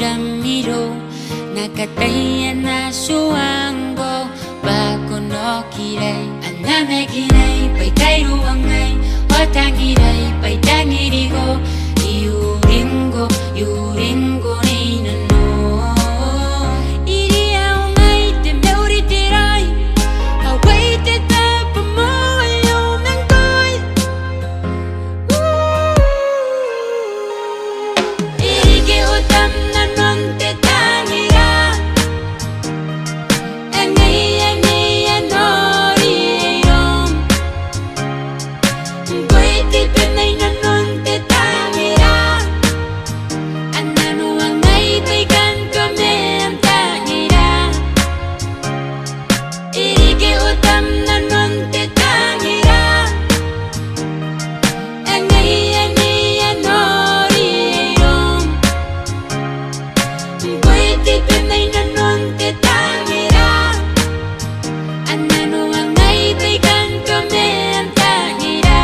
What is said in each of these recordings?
irou Nakaia na suango Bako no kirei Aname kirei Pai kairuangai O tangirai Pai tangirigo Iuringo ni nanon Iriaungai te meuri te rai Awai te tapa mo ayong Ngkoe Irike otam nanon te tangira Ngaia nooria iroum Ngkoe te penai nanon te tangira Nanoangai baikan kami ang tangira Irike otam nanon te tangira Ngaia nooria iroum Ngkoe te penai nanon te tangira Nanoangai baikan kami ang tangira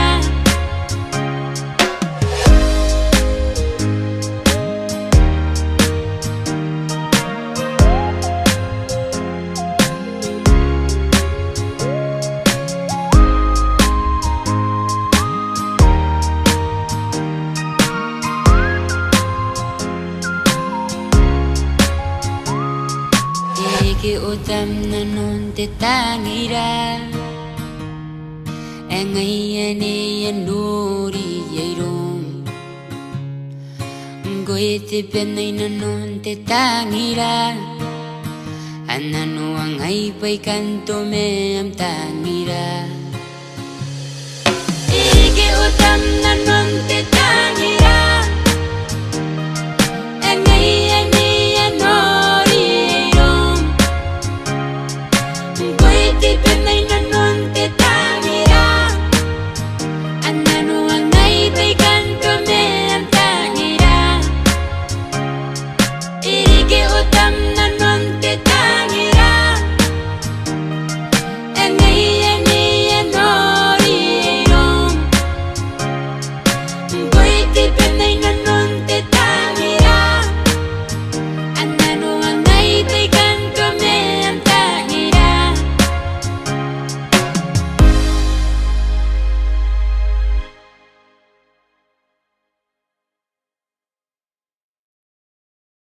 Irike otam nanon te tangira Ngaia nooria iroum Ngkoe te penai nanon te tangira Nanoangai baikan tome am tangira Irike otam nanon te